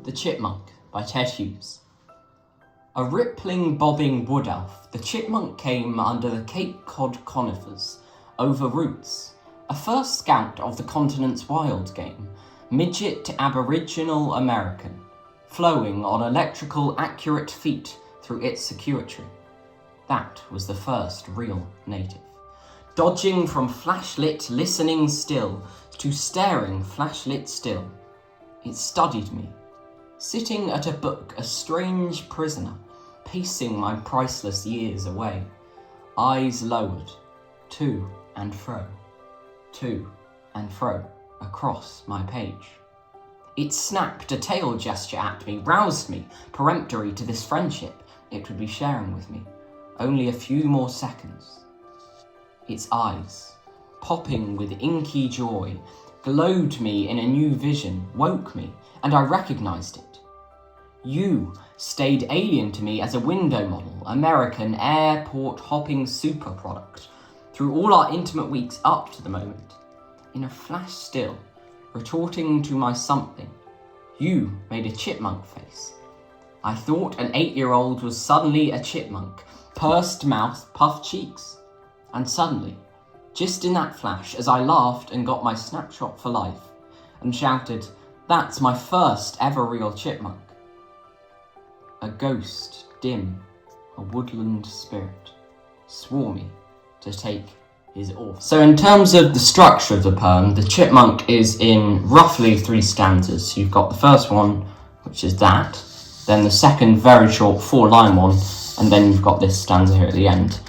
The Chipmunk by Ted Hughes. A rippling, bobbing wood elf, the chipmunk came under the Cape Cod conifers, over roots, a first scout of the continent's wild game, midget to aboriginal American, flowing on electrical accurate feet through its circuitry. That was the first real native. Dodging from flashlit listening still to staring flashlit still, it studied me. Sitting at a book, a strange prisoner, pacing my priceless years away, eyes lowered, to and fro, across my page. It snapped a tail gesture at me, roused me, peremptory to this friendship it would be sharing with me. Only a few more seconds. Its eyes, popping with inky joy, glowed me in a new vision, woke me, and I recognized it. You stayed alien to me as a window model, American airport hopping super product, through all our intimate weeks up to the moment. In a flash still, retorting to my something, you made a chipmunk face. I thought an 8-year-old was suddenly a chipmunk, pursed mouth, puffed cheeks. And suddenly, just in that flash, as I laughed and got my snapshot for life, and shouted, "That's my first ever real chipmunk," a ghost, dim, a woodland spirit, swore me to take his oar. So in terms of the structure of the poem, the chipmunk is in roughly 3 stanzas. You've got the first one, which is that, then the second very short 4-line one, and then you've got this stanza here at the end.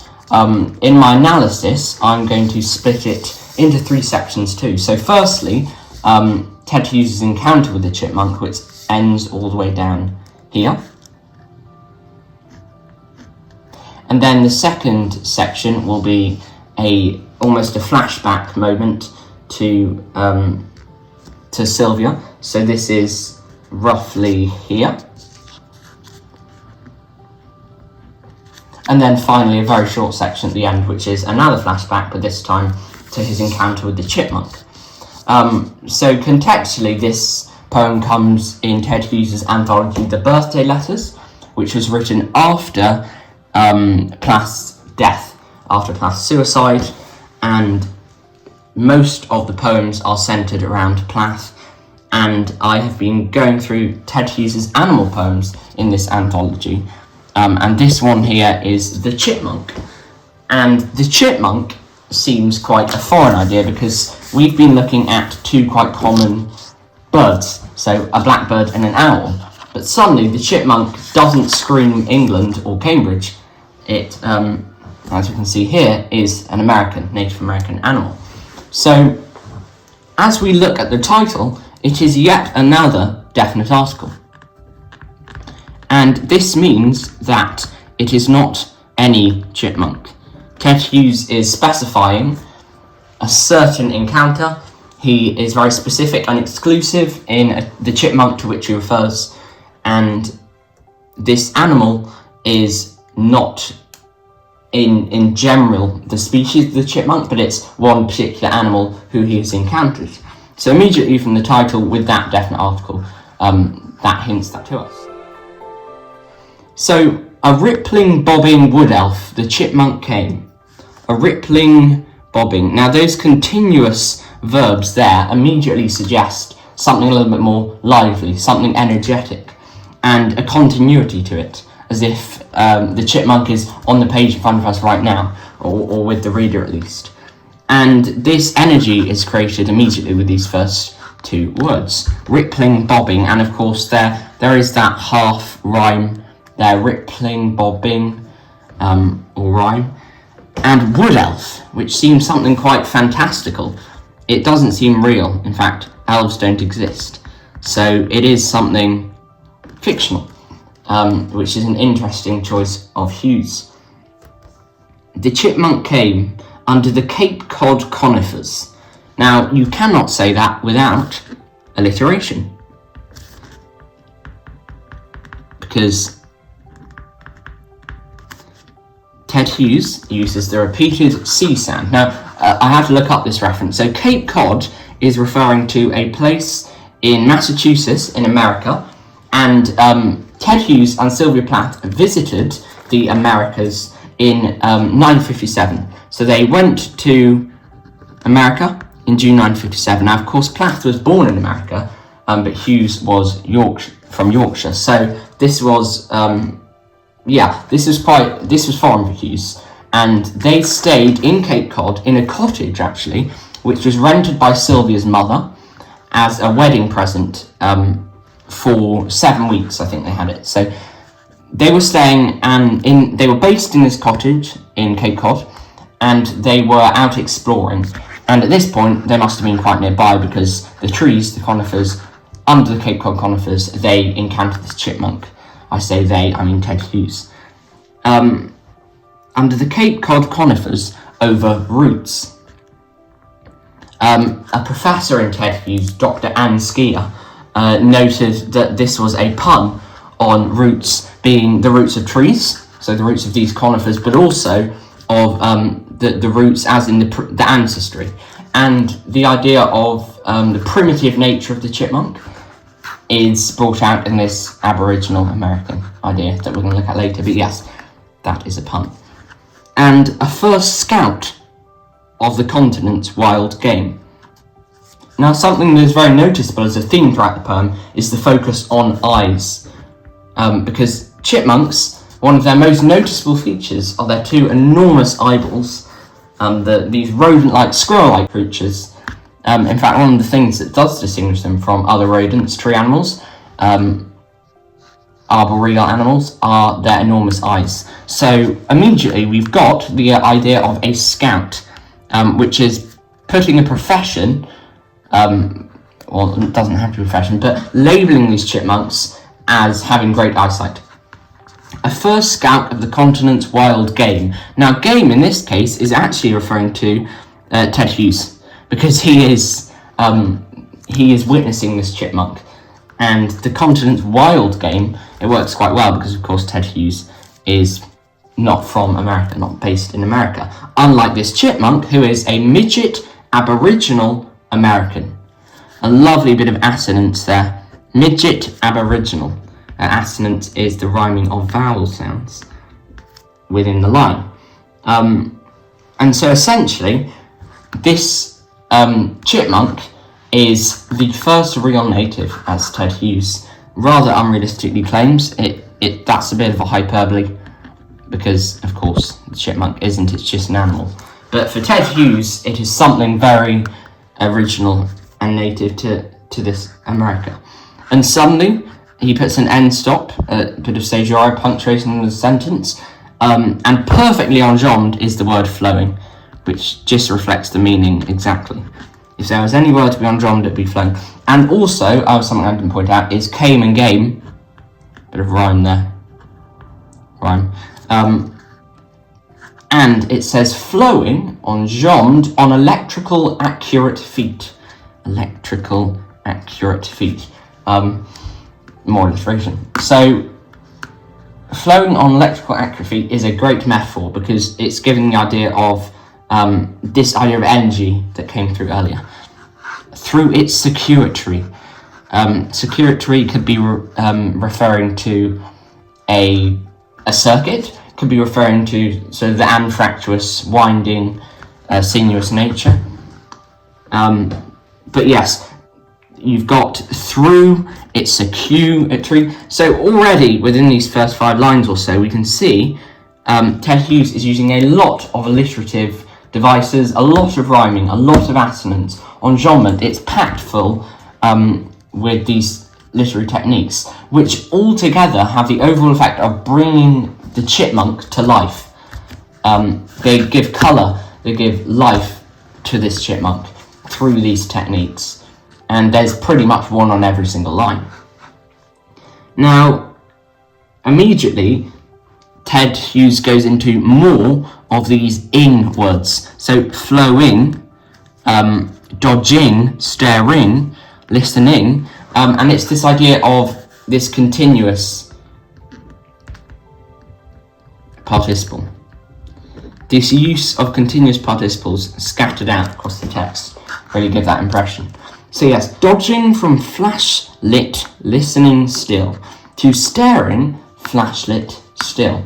In my analysis, I'm going to split it into 3 sections too. So firstly, Ted Hughes' encounter with the chipmunk, which ends all the way down here. And then the second section will be almost a flashback moment to Sylvia. So this is roughly here. And then finally a very short section at the end, which is another flashback, but this time to his encounter with the chipmunk. So contextually, this poem comes in Ted Hughes' anthology, The Birthday Letters, which was written after Plath's death, after Plath's suicide, and most of the poems are centred around Plath, and I have been going through Ted Hughes' animal poems in this anthology, and this one here is The Chipmunk. And the chipmunk seems quite a foreign idea because we've been looking at 2 quite common birds, so a blackbird and an owl, but suddenly the chipmunk doesn't scream England or Cambridge. It, as you can see here, is an American, Native American animal. So, as we look at the title, it is yet another definite article. And this means that it is not any chipmunk. Ted Hughes is specifying a certain encounter. He is very specific and exclusive in the chipmunk to which he refers, and this animal is not in general the species of the chipmunk, but it's one particular animal who he has encountered. So immediately from the title, with that definite article, that hints that to us. So, a rippling, bobbing wood elf, the chipmunk came. A rippling, bobbing. Now those continuous verbs there immediately suggest something a little bit more lively, something energetic, and a continuity to it, as if the chipmunk is on the page in front of us right now, or with the reader at least. And this energy is created immediately with these first 2 words, rippling, bobbing, and of course there is that half rhyme there, rippling, bobbing, or rhyme. And wood elf, which seems something quite fantastical. It doesn't seem real. In fact, elves don't exist. So it is something fictional, which is an interesting choice of Hughes. The chipmunk came under the Cape Cod conifers. Now, you cannot say that without alliteration, because Ted Hughes uses the repeated C sound. Now, I had to look up this reference. So Cape Cod is referring to a place in Massachusetts in America, And Ted Hughes and Sylvia Plath visited the Americas in 1957. So they went to America in June 1957. Now, of course, Plath was born in America, but Hughes was from Yorkshire. So this was, this was foreign for Hughes. And they stayed in Cape Cod in a cottage, actually, which was rented by Sylvia's mother as a wedding present for 7 weeks. I think they had it. So they were staying they were based in this cottage in Cape Cod, and they were out exploring. And at this point, they must have been quite nearby, because the trees, the conifers, under the Cape Cod conifers, they encountered this chipmunk. I say they, I mean Ted Hughes. Under the Cape Cod conifers, over roots. A professor in Ted Hughes, Dr. Anne Skier, noted that this was a pun on roots being the roots of trees, so the roots of these conifers, but also of the roots as in the ancestry. And the idea of the primitive nature of the chipmunk is brought out in this Aboriginal American idea that we're going to look at later. But yes, that is a pun. And a first scout of the continent's wild game. Now, something that is very noticeable as a theme throughout the poem is the focus on eyes. Because chipmunks, one of their most noticeable features are their two enormous eyeballs, these rodent-like, squirrel-like creatures. In fact, one of the things that does distinguish them from other rodents, tree animals, arboreal animals, are their enormous eyes. So immediately we've got the idea of a scout, which is putting a profession, well, it doesn't have to be a profession, but labelling these chipmunks as having great eyesight. A first scout of the continent's wild game. Now, game in this case is actually referring to Ted Hughes, because he is witnessing this chipmunk. And the continent's wild game, it works quite well because, of course, Ted Hughes is not from America, not based in America. Unlike this chipmunk, who is a midget Aboriginal American. A lovely bit of assonance there. Midget Aboriginal. Assonance is the rhyming of vowel sounds within the line. And so essentially, this chipmunk is the first real native, as Ted Hughes rather unrealistically claims. That's a bit of a hyperbole, because of course the chipmunk isn't, it's just an animal. But for Ted Hughes, it is something very original and native to this America. And suddenly, he puts an end stop, a bit of caesura punctuating the sentence, and perfectly enjambed is the word flowing, which just reflects the meaning exactly. If there was any word to be enjambed, it'd be flowing. And also, something I didn't point out, is came and game. Bit of rhyme there. Rhyme. And it says flowing, enjambed, on electrical accurate feet. Electrical accurate feet. More illustration. So, flowing on electrical accurate feet is a great metaphor, because it's giving the idea of this idea of energy that came through earlier. Through its circuitry. Circuitry could be referring to a circuit, could be referring to sort of the anfractuous, winding, sinuous nature. But yes, you've got through its circuitry. So already within these first 5 lines or so, we can see Ted Hughes is using a lot of alliterative devices, a lot of rhyming, a lot of assonance, enjambment. It's packed full with these literary techniques, which all together have the overall effect of bringing the chipmunk to life. They give colour, they give life to this chipmunk through these techniques, and there's pretty much one on every single line. Now, immediately, Ted Hughes goes into more of these in words. So flowing, dodging, staring, listening, and it's this idea of this continuous participle. This use of continuous participles scattered out across the text really give that impression. So yes, dodging from flash lit, listening still, to staring, flashlit still.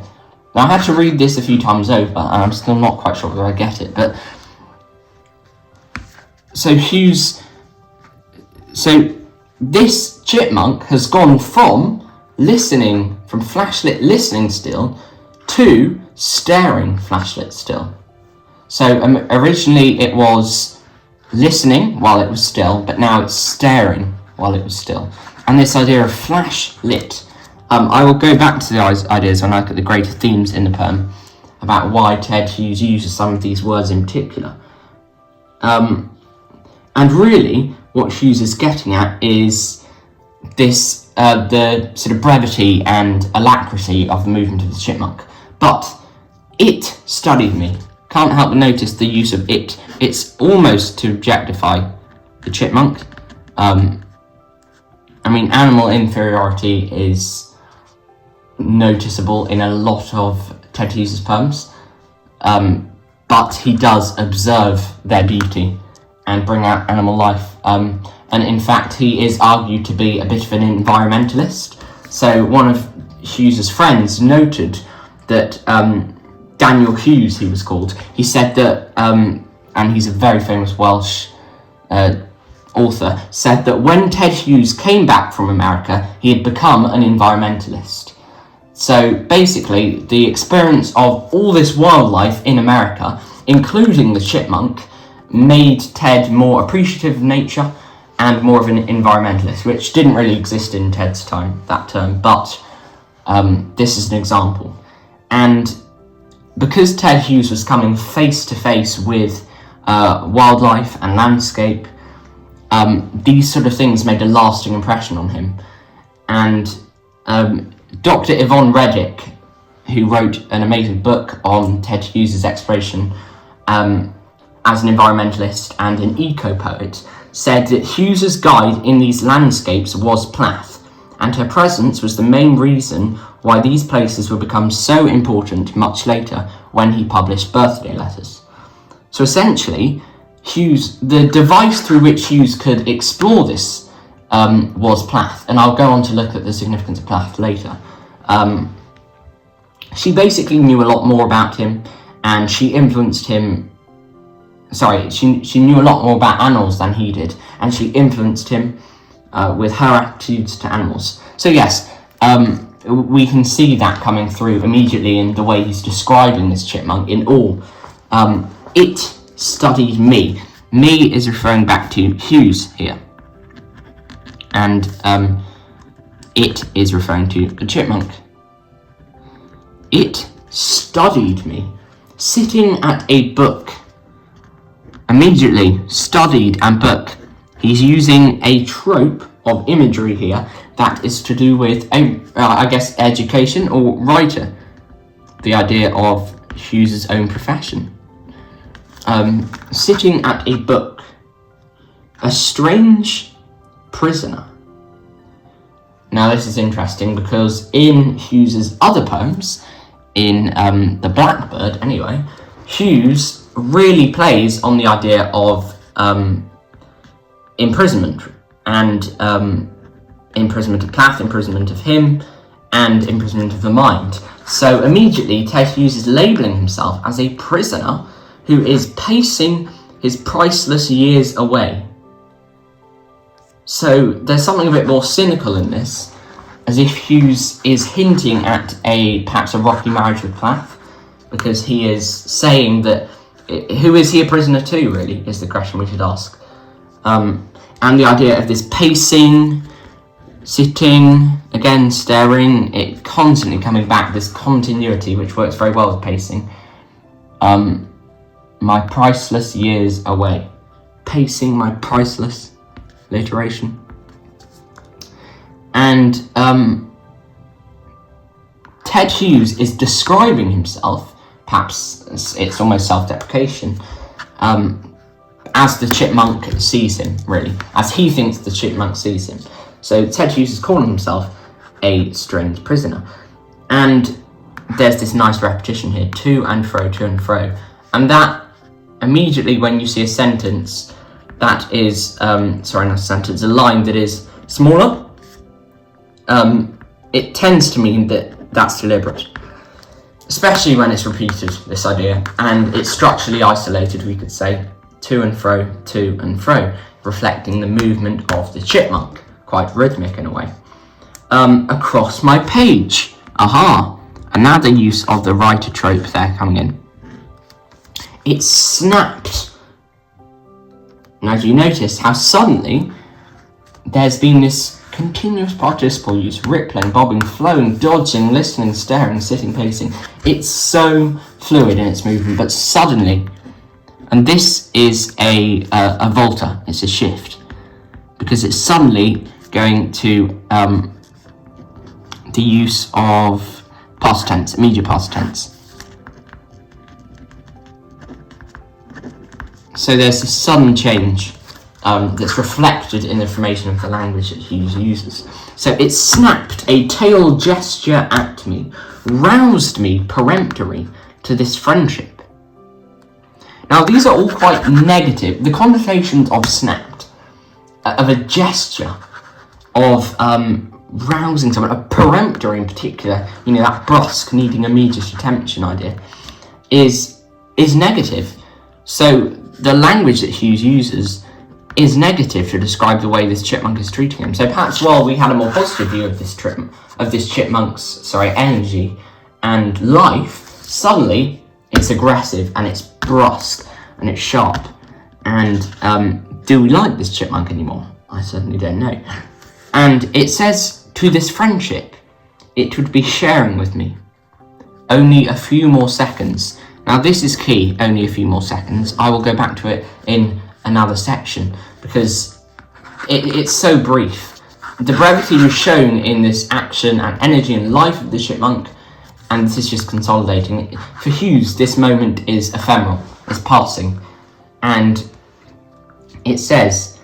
Now, I had to read this a few times over, and I'm still not quite sure whether I get it, but... So this chipmunk has gone from flashlit listening still to staring flashlit still. So originally it was listening while it was still, but now it's staring while it was still. And this idea of flashlit, I will go back to the ideas when I look at the greater themes in the poem about why Ted Hughes uses some of these words in particular. And really, what Hughes is getting at is this, the sort of brevity and alacrity of the movement of the chipmunk. But it studied me. Can't help but notice the use of it. It's almost to objectify the chipmunk. Animal inferiority is noticeable in a lot of Ted Hughes' poems, but he does observe their beauty and bring out animal life. And in fact, he is argued to be a bit of an environmentalist. So one of Hughes' friends noted that Daniel Hughes, he was called, he said that, and he's a very famous Welsh author, said that when Ted Hughes came back from America, he had become an environmentalist. So basically, the experience of all this wildlife in America, including the chipmunk, made Ted more appreciative of nature and more of an environmentalist, which didn't really exist in Ted's time, that term, but this is an example. And because Ted Hughes was coming face to face with wildlife and landscape, these sort of things made a lasting impression on him. And Dr. Yvonne Reddick, who wrote an amazing book on Ted Hughes' exploration as an environmentalist and an eco-poet, said that Hughes' guide in these landscapes was Plath, and her presence was the main reason why these places would become so important much later when he published birthday letters. So essentially, the device through which Hughes could explore this was Plath, and I'll go on to look at the significance of Plath later. She basically knew a lot more about him, and she influenced him. She knew a lot more about animals than he did, and she influenced him with her attitudes to animals. So yes, we can see that coming through immediately in the way he's describing this chipmunk in all. It studied me. Me is referring back to Hughes here. And it is referring to the chipmunk. It studied me, sitting at a book. Immediately, studied and book. He's using a trope of imagery here that is to do with, education or writer. The idea of Hughes' own profession. Sitting at a book. A strange prisoner. Now this is interesting because in Hughes' other poems, in The Blackbird anyway, Hughes really plays on the idea of imprisonment, and imprisonment of Plath, imprisonment of him, and imprisonment of the mind. So immediately Ted Hughes is labelling himself as a prisoner who is pacing his priceless years away. So there's something a bit more cynical in this, as if Hughes is hinting at perhaps a rocky marriage with Plath, because he is saying that who is he a prisoner to, really, is the question we should ask. And the idea of this pacing, sitting, again staring, it constantly coming back, this continuity which works very well with pacing. My priceless years away. Pacing my priceless, alliteration. And Ted Hughes is describing himself, perhaps it's almost self-deprecation, as the chipmunk sees him, really, as he thinks the chipmunk sees him. So Ted Hughes is calling himself a strange prisoner. And there's this nice repetition here, to and fro, and that immediately when you see a sentence that is, a line that is smaller, it tends to mean that that's deliberate, especially when it's repeated, this idea, and it's structurally isolated, we could say, to and fro, reflecting the movement of the chipmunk, quite rhythmic in a way, across my page. Aha! Another use of the writer trope there coming in. It snapped. Now, do you notice how suddenly there's been this continuous participle use, rippling, bobbing, flowing, dodging, listening, staring, sitting, pacing. It's so fluid in its movement, but suddenly, and this is a volta, it's a shift, because it's suddenly going to the use of past tense, immediate past tense. So there's this sudden change that's reflected in the formation of the language that Hughes uses. So it snapped a tail gesture at me, roused me peremptory to this friendship. Now these are all quite negative. The connotations of snapped, of a gesture, of rousing someone, a peremptory in particular, that brusque, needing immediate attention idea, is negative. So the language that Hughes uses is negative to describe the way this chipmunk is treating him. So perhaps while we had a more positive view of this chipmunk's energy and life, suddenly it's aggressive and it's brusque and it's sharp. And do we like this chipmunk anymore? I certainly don't know. And it says, to this friendship, it would be sharing with me. Only a few more seconds. Now this is key, only a few more seconds. I will go back to it in another section because it's so brief. The brevity was shown in this action and energy and life of the chipmunk, and this is just consolidating. For Hughes, this moment is ephemeral, it's passing, and it says,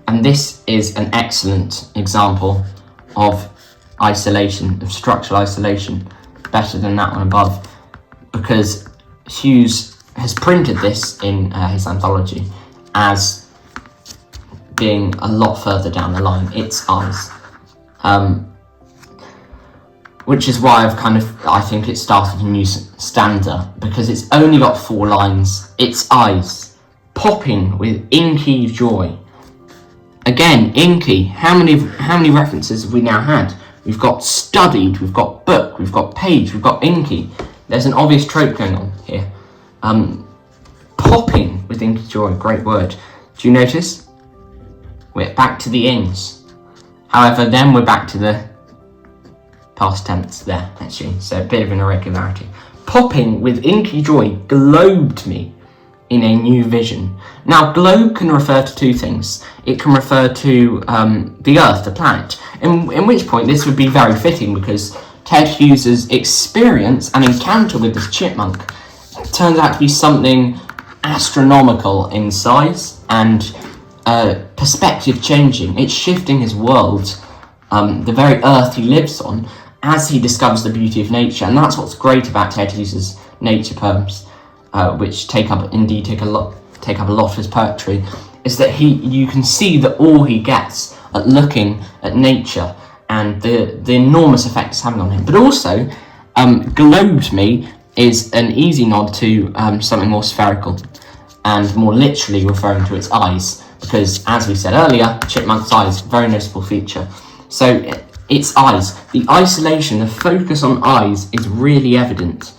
and this is an excellent example of isolation, of structural isolation, better than that one above, because Hughes has printed this in his anthology as being a lot further down the line, its eyes. Which is why I think it started a new stanza, because it's only got 4 lines. Its eyes, popping with inky joy. Again, inky, how many references have we now had? We've got studied, we've got book, we've got page, we've got inky. There's an obvious trope going on here. Popping with inky joy, great word. Do you notice? We're back to the ings. However, then we're back to the past tense there, actually. So a bit of an irregularity. Popping with inky joy globed me in a new vision. Now, globe can refer to 2 things. It can refer to the Earth, the planet, in which point this would be very fitting because Ted Hughes' experience and encounter with this chipmunk turns out to be something astronomical in size and perspective changing. It's shifting his world, the very earth he lives on, as he discovers the beauty of nature. And that's what's great about Ted Hughes' nature poems, which take up a lot of his poetry, is that you can see the awe he gets at looking at nature and the enormous effect it's having on him. But also, globed me is an easy nod to something more spherical and more literally referring to its eyes, because as we said earlier, chipmunk's eyes, very noticeable feature. So its eyes, the isolation, the focus on eyes is really evident.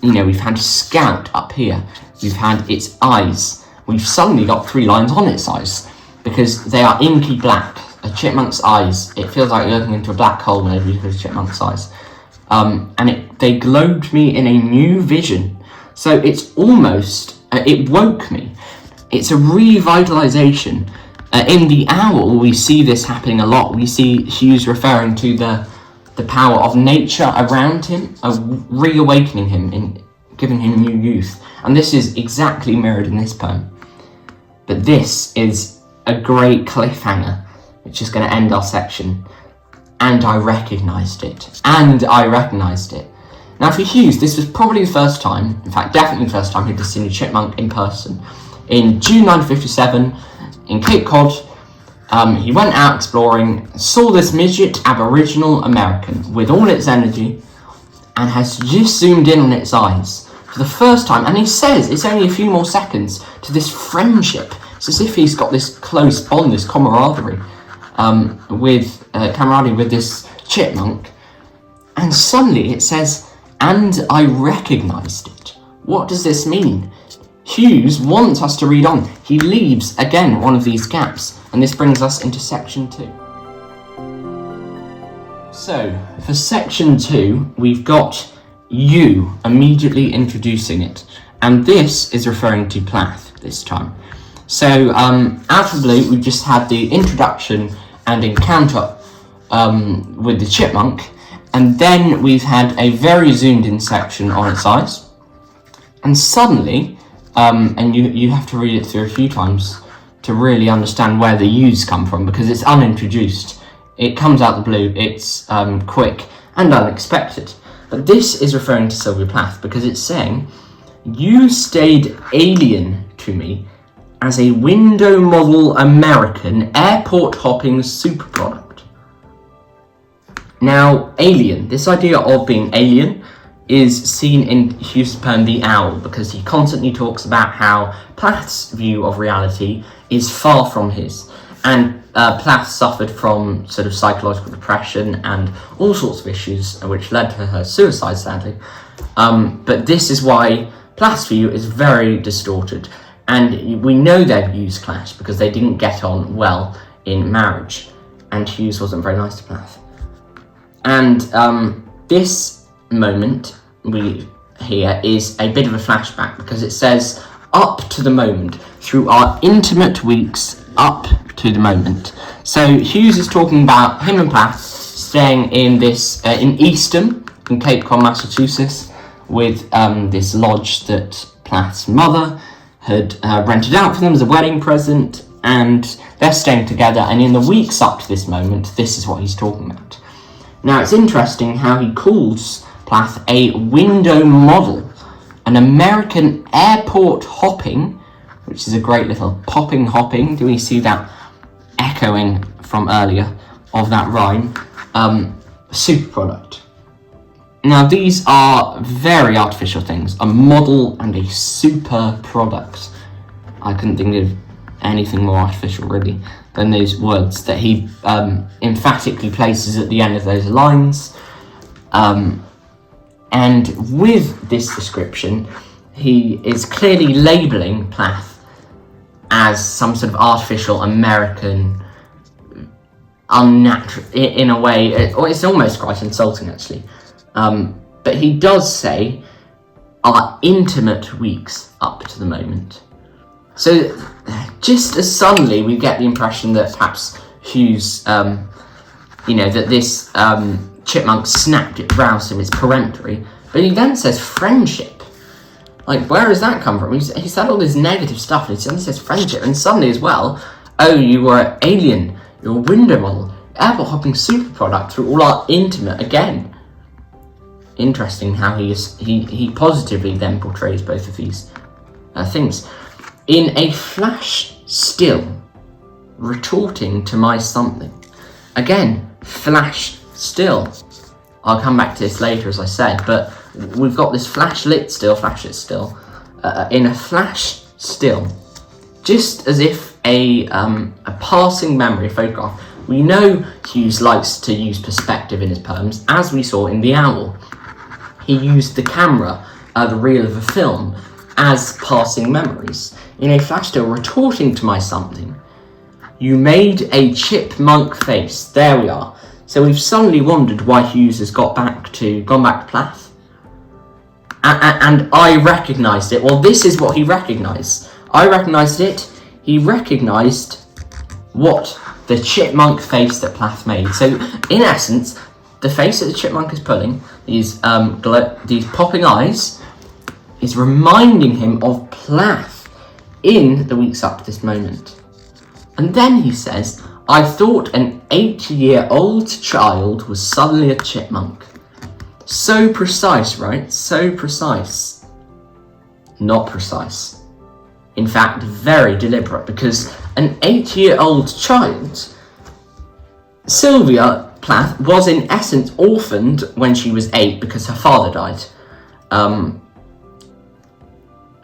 We've had scout up here, we've had its eyes, we've suddenly got 3 lines on its eyes because they are inky black. A chipmunk's eyes, it feels like you're looking into a black hole whenever you look at a chipmunk's eyes. They globed me in a new vision. So it's almost, it woke me. It's a revitalization. In The Owl, we see this happening a lot. We see Hughes referring to the power of nature around him, of reawakening him, in giving him new youth. And this is exactly mirrored in this poem. But this is a great cliffhanger, which is going to end our section. And I recognised it. Now for Hughes, this was probably the first time, in fact definitely the first time he'd seen a chipmunk in person. In June 1957, in Cape Cod, He went out exploring, saw this midget Aboriginal American with all its energy, and has just zoomed in on its eyes for the first time. And he says it's only a few more seconds to this friendship. It's as if he's got this close bond, this camaraderie with this chipmunk. And suddenly it says, "And I recognised it." What does this mean? Hughes wants us to read on. He leaves, again, one of these gaps, and this brings us into section 2. So, for section 2, we've got you immediately introducing it, and this is referring to Plath this time. So, out of the blue, we've just had the introduction and encounter with the chipmunk, and then we've had a very zoomed in section on its eyes, and suddenly, and you have to read it through a few times to really understand where the yous come from, because it's unintroduced. It comes out the blue, it's quick and unexpected. But this is referring to Sylvia Plath, because it's saying, "You stayed alien to me as a window model American airport hopping super product." Now, alien, this idea of being alien is seen in Hughes' poem The Owl, because he constantly talks about how Plath's view of reality is far from his. And Plath suffered from sort of psychological depression and all sorts of issues, which led to her suicide, sadly. But this is why Plath's view is very distorted. And we know their views clash because they didn't get on well in marriage. And Hughes wasn't very nice to Plath. And this moment here is a bit of a flashback, because it says, "Up to the moment, through our intimate weeks, up to the moment." So Hughes is talking about him and Plath staying in this in Easton, in Cape Cod, Massachusetts, with this lodge that Plath's mother had rented out for them as a wedding present, and they're staying together. And in the weeks up to this moment, this is what he's talking about. Now, it's interesting how he calls Plath a window model, an American airport hopping, which is a great little popping hopping. Do we see that echoing from earlier of that rhyme? Super product. Now, these are very artificial things, a model and a super product. I couldn't think of anything more artificial, really, than those words that he emphatically places at the end of those lines. And with this description, he is clearly labelling Plath as some sort of artificial American, unnatural, in a way, or it's almost quite insulting, actually. But he does say, "our intimate weeks up to the moment." So just as suddenly we get the impression that perhaps Hughes, that this chipmunk snapped, it roused him, it's peremptory. But he then says friendship. Like, where does that come from? He said all this negative stuff, and he suddenly says friendship. And suddenly as well, "Oh, you were an alien, you're a window model, airport hopping super product through all our intimate," again. Interesting how he positively then portrays both of these things. "In a flash still, retorting to my something." Again, flash still. I'll come back to this later, as I said, but we've got this flash lit still, in a flash still. Just as if a passing memory, a photograph. We know Hughes likes to use perspective in his poems, as we saw in The Owl. He used the camera, the reel of a film, as passing memories. "In a flash still, retorting to my something, you made a chipmunk face." There we are. So we've suddenly wondered why Hughes has gone back to Plath. And I recognised it. Well, this is what he recognised. I recognised it. He recognised what? The chipmunk face that Plath made. So, in essence, the face that the chipmunk is pulling, these popping eyes, is reminding him of Plath in the weeks up to this moment. And then he says, "I thought an 8-year-old child was suddenly a chipmunk." So precise, right? So precise. Not precise. In fact, very deliberate, because an 8-year-old child. Sylvia Plath was in essence orphaned when she was 8 because her father died.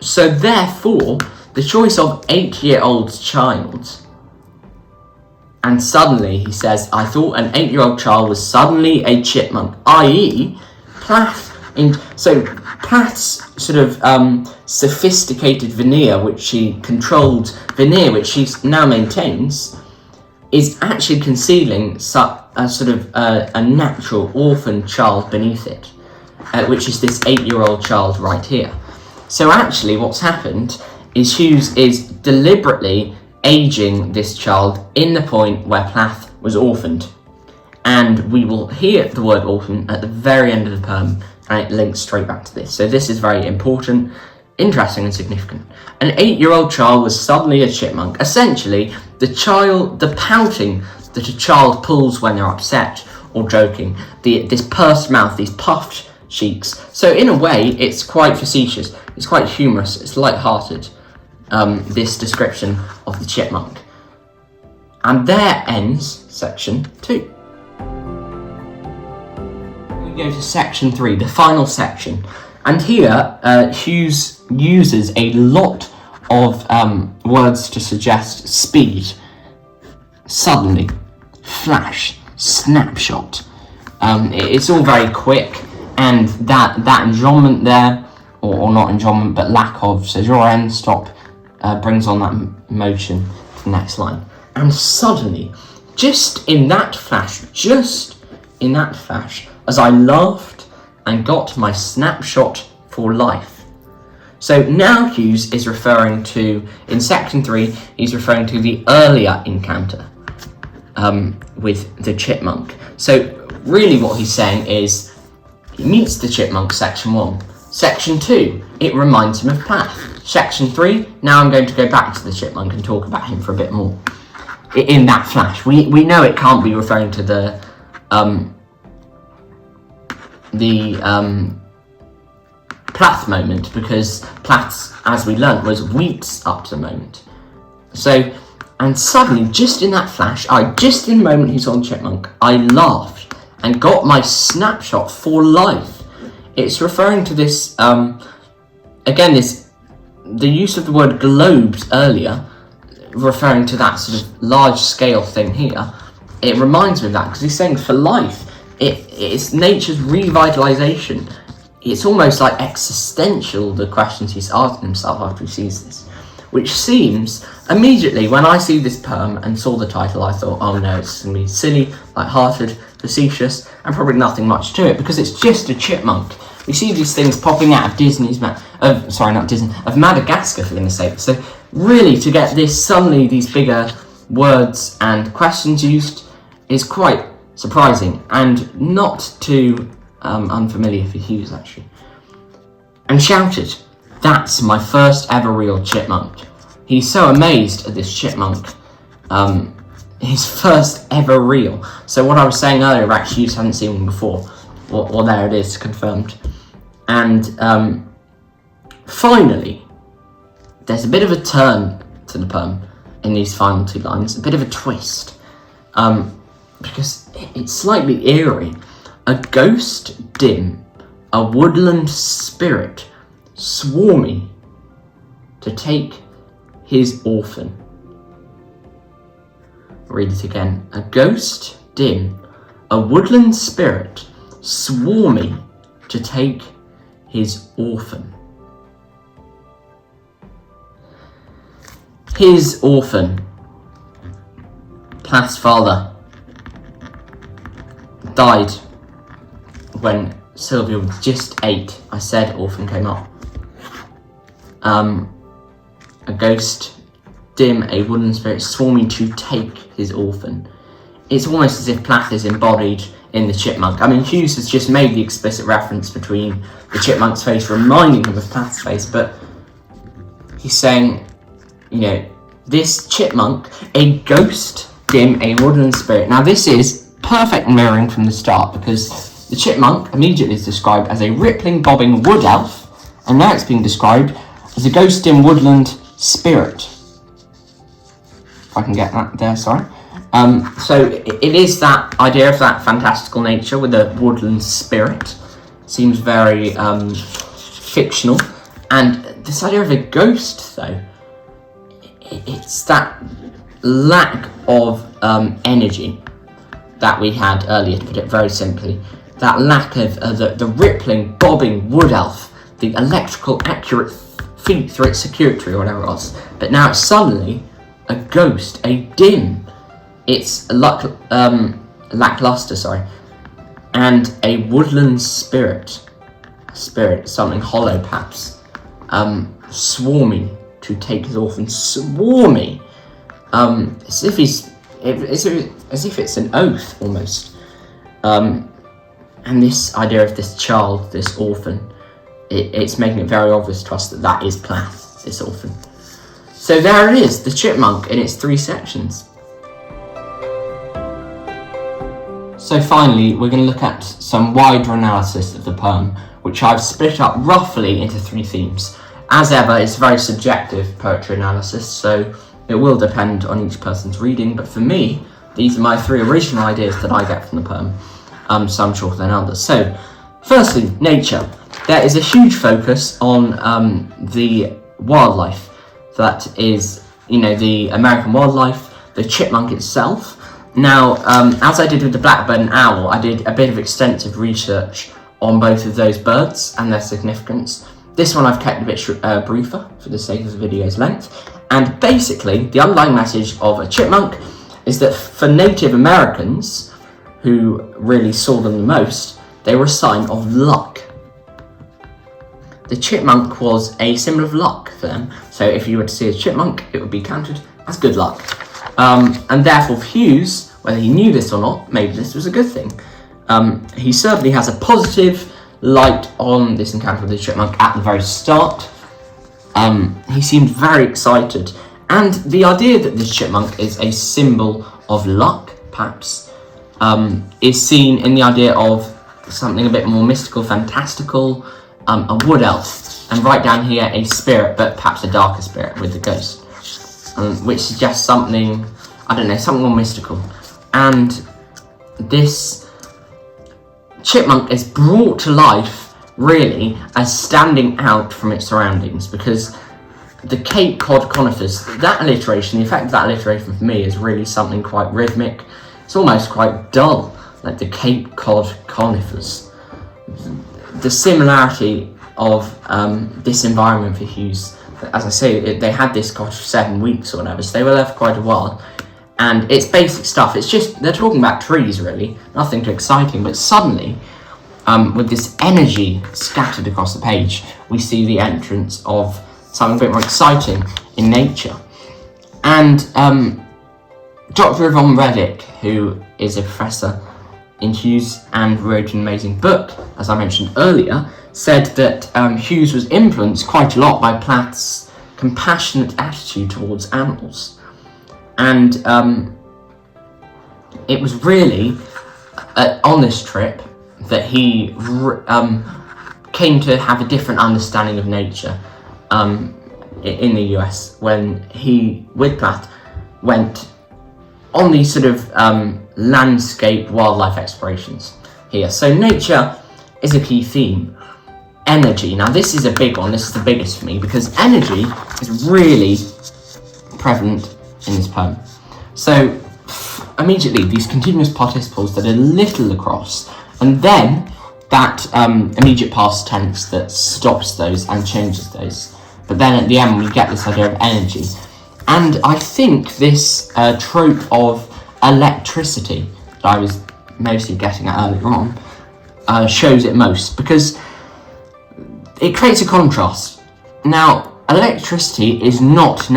So therefore, the choice of 8-year-old child, and suddenly he says, I thought an 8-year-old child was suddenly a chipmunk, i.e. Plath. So Plath's sort of sophisticated veneer, which she controlled veneer, which she now maintains, is actually concealing a sort of a natural orphan child beneath it, which is this 8-year-old child right here. So actually what's happened is Hughes is deliberately aging this child in the point where Plath was orphaned. And we will hear the word orphan at the very end of the poem, and it links straight back to this. So this is very important, interesting and significant. An 8-year-old child was suddenly a chipmunk. Essentially, the pouting that a child pulls when they're upset or joking, this pursed mouth, these puffed cheeks. So in a way, it's quite facetious, it's quite humorous, it's light-hearted, this description of the chipmunk. And there ends section 2. We go to section 3, the final section. And here, Hughes uses a lot of words to suggest speed. Suddenly, flash, snapshot. It's all very quick, and that enjambment there, or not enjambment, but lack of, so draw end, stop, brings on that motion to the next line. And suddenly, just in that flash, as I laughed and got my snapshot for life. So now Hughes is referring to, in section 3, he's referring to the earlier encounter with the chipmunk. So really what he's saying is, he meets the chipmunk section 1. Section 2, it reminds him of Plath. Section 3, now I'm going to go back to the chipmunk and talk about him for a bit more. In that flash, we know it can't be referring to the Plath moment, because Plath's, as we learnt, was weeks up to the moment. So, and suddenly, just in that flash, just in the moment he saw the chipmunk, I laughed and got my snapshot for life. It's referring to this, again, the use of the word globed earlier, referring to that sort of large-scale thing here. It reminds me of that, because he's saying for life, it's nature's revitalization. It's almost like existential, the questions he's asking himself after he sees this. Which seems, immediately, when I see this poem and saw the title, I thought, oh no, it's going to be silly, light-hearted, facetious, and probably nothing much to it, because it's just a chipmunk. We see these things popping out of of Madagascar, for goodness sake. So really, to get this, suddenly these bigger words and questions used is quite surprising, and not too unfamiliar for Hughes, actually. And shouted, that's my first ever real chipmunk. He's so amazed at this chipmunk, his first ever real. So what I was saying earlier, actually Hughes hadn't seen one before. Well, there it is, confirmed. And finally, there's a bit of a turn to the poem in these final 2 lines, a bit of a twist, because it's slightly eerie. A ghost dim, a woodland spirit, swarmy to take his orphan. Read it again. A ghost dim, a woodland spirit, swarmy to take his orphan. His orphan, Plath's father, died when Sylvia was just 8. I said orphan came up. A ghost dim, a woodland spirit, swarming to take his orphan. It's almost as if Plath is embodied in the chipmunk. I mean, Hughes has just made the explicit reference between the chipmunk's face reminding him of Plath's face, but he's saying, this chipmunk, a ghost dim, a woodland spirit. Now this is perfect mirroring from the start, because the chipmunk immediately is described as a rippling, bobbing wood elf, and now it's being described as a ghost dim woodland spirit. if I can get that there, sorry. So it is that idea of that fantastical nature with a woodland spirit. Seems very fictional. And this idea of a ghost, though, it's that lack of energy that we had earlier, to put it very simply. That lack of the rippling, bobbing wood elf, the electrical accurate feet through its circuitry or whatever else. But now it's suddenly a ghost, a dim. It's lackluster, and a woodland spirit, something hollow perhaps, swarming to take his orphan, swarming, as if it's an oath almost. And this idea of this child, this orphan, it's making it very obvious to us that is Plath, this orphan. So there it is, the Chipmunk in its 3 sections. So finally, we're going to look at some wider analysis of the poem, which I've split up roughly into 3 themes. As ever, it's very subjective poetry analysis, so it will depend on each person's reading, but for me, these are my 3 original ideas that I get from the poem, some shorter than others. So, firstly, nature. There is a huge focus on the wildlife that is, the American wildlife, the chipmunk itself. Now, as I did with the blackbird and owl, I did a bit of extensive research on both of those birds and their significance. This one I've kept a bit briefer for the sake of the video's length. And basically, the underlying message of a chipmunk is that for Native Americans, who really saw them the most, they were a sign of luck. The chipmunk was a symbol of luck for them. So if you were to see a chipmunk, it would be counted as good luck. And therefore for Hughes, whether he knew this or not, maybe this was a good thing. He certainly has a positive light on this encounter with the chipmunk at the very start. He seemed very excited. And the idea that this chipmunk is a symbol of luck, perhaps, is seen in the idea of something a bit more mystical, fantastical, a wood elf, and right down here a spirit, but perhaps a darker spirit with the ghost, which suggests something, something more mystical. And this chipmunk is brought to life, really, as standing out from its surroundings, because the Cape Cod conifers, that alliteration, the effect of that alliteration for me is really something quite rhythmic. It's almost quite dull, like the Cape Cod conifers. The similarity of this environment for Hughes, as I say, they had this for 7 weeks or whatever, so they were there for quite a while. And it's basic stuff, it's just, they're talking about trees really, nothing too exciting, but suddenly, with this energy scattered across the page, we see the entrance of something a bit more exciting in nature. And Dr. Yvonne Reddick, who is a professor in Hughes and wrote an amazing book, as I mentioned earlier, said that Hughes was influenced quite a lot by Plath's compassionate attitude towards animals. And it was really on this trip that he came to have a different understanding of nature in the US when he, with Plath, went on these sort of landscape wildlife explorations here. So nature is a key theme. Energy. Now this is a big one, this is the biggest for me, because energy is really prevalent in this poem. So immediately these continuous participles that are little across, and then that immediate past tense that stops those and changes those. But then at the end we get this idea of energy. And I think this trope of electricity that I was mostly getting at earlier on shows it most, because it creates a contrast. Now, electricity is not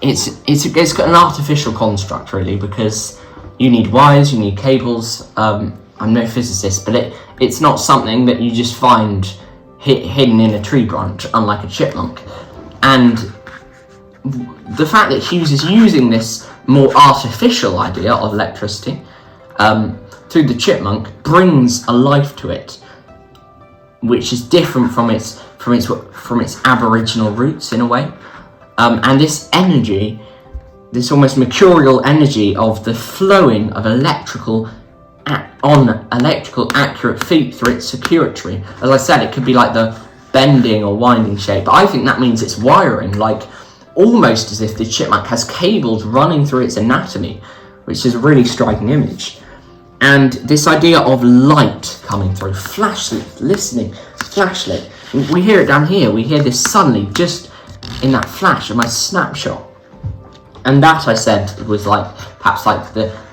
it's got an artificial construct really, because you need wires, you need cables. I'm no physicist, but it's not something that you just find hidden in a tree branch, unlike a chipmunk. And the fact that Hughes is using this more artificial idea of electricity through the chipmunk brings a life to it, which is different from its Aboriginal roots in a way. And this energy this almost mercurial energy of the flowing of electrical accurate feet through its circuitry. As I said, it could be like the bending or winding shape, but I think that means it's wiring, like almost as if the chipmunk has cables running through its anatomy, which is a really striking image. And this idea of light coming through, flashlight, listening, flashlight. We hear it down here, we hear this suddenly, just in that flash of my snapshot. And that, I said, was like, perhaps like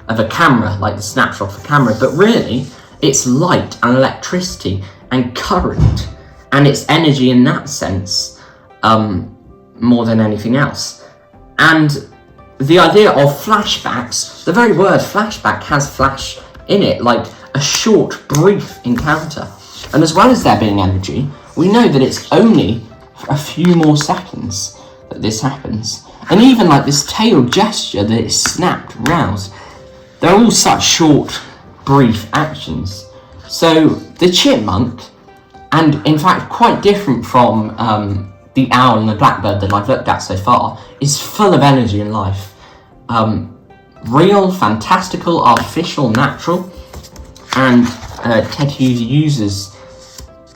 of a camera, like the snapshot of a camera, but really, it's light and electricity and current, and it's energy in that sense, more than anything else. And the idea of flashbacks, the very word flashback has flash in it, like a short, brief encounter. And as well as there being energy, we know that it's only a few more seconds that this happens. And even like this tail gesture that is snapped, roused, they're all such short, brief actions. So the chipmunk, and in fact quite different from the owl and the blackbird that I've looked at so far, is full of energy and life. Real, fantastical, artificial, natural, and Ted Hughes uses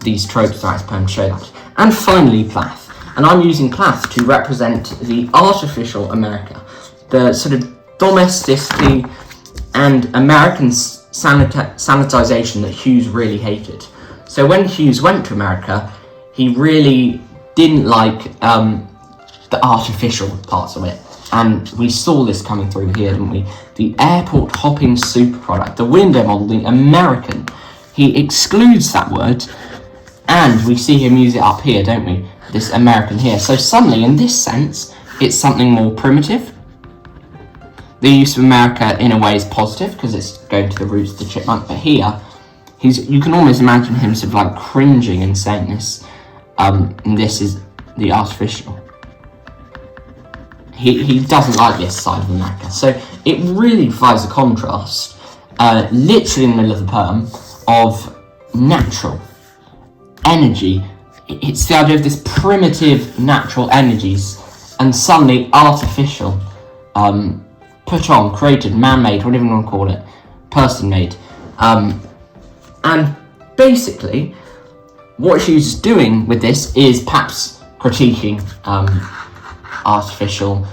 these tropes throughout his poem to show that. And finally, Plath. And I'm using Plath to represent the artificial America, the sort of domesticity and American sanitization that Hughes really hated. So when Hughes went to America, he really didn't like the artificial parts of it. And we saw this coming through here, didn't we? The airport hopping super product, the window model, the American. He excludes that word, and we see him use it up here, don't we? This American here. So suddenly, in this sense, it's something more primitive. The use of America, in a way, is positive, because it's going to the roots of the chipmunk. But here, you can almost imagine him sort of like cringing and saying this. And this is the artificial. He doesn't like this side of America. So it really provides a contrast, literally in the middle of the poem, of natural energy. It's the idea of this primitive natural energies and suddenly artificial, put on, created, man-made, whatever you want to call it, person-made. And basically, what Hughes is doing with this is perhaps critiquing artificial,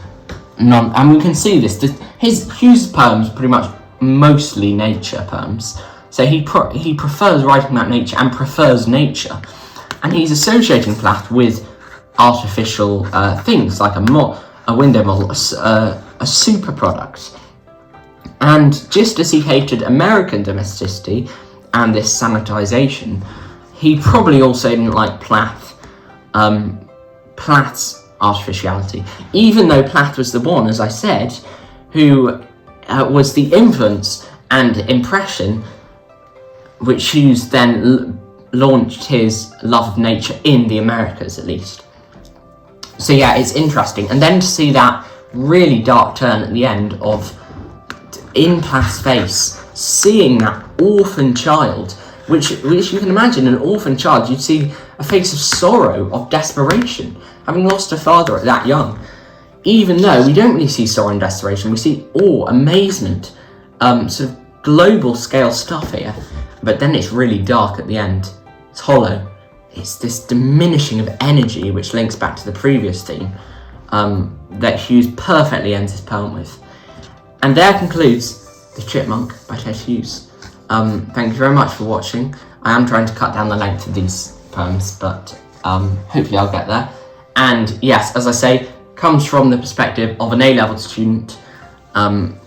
and we can see this. Hughes' poems are pretty much mostly nature poems, so he prefers writing about nature and prefers nature, and he's associating Plath with artificial things like a window model, a super product. And just as he hated American domesticity and this sanitization, he probably also didn't like Plath's artificiality, even though Plath was the one, as I said, who was the influence and impression which Hughes then launched his love of nature in the Americas, at least. So yeah, it's interesting. And then to see that really dark turn at the end of, in Plath's face, seeing that orphan child, which you can imagine, an orphan child, you'd see a face of sorrow, of desperation, having lost a father at that young. Even though we don't really see sorrow and desperation, we see awe, amazement, sort of global scale stuff here, but then it's really dark at the end. It's hollow. It's this diminishing of energy, which links back to the previous theme, that Hughes perfectly ends his poem with. And there concludes The Chipmunk by Ted Hughes. Thank you very much for watching. I am trying to cut down the length of these poems, but hopefully I'll get there. And yes, as I say, comes from the perspective of an A-level student, and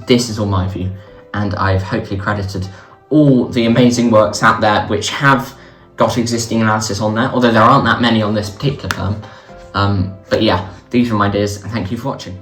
this is all my view, and I've hopefully credited all the amazing works out there which have got existing analysis on there, although there aren't that many on this particular poem. But yeah, these are my ideas, and thank you for watching.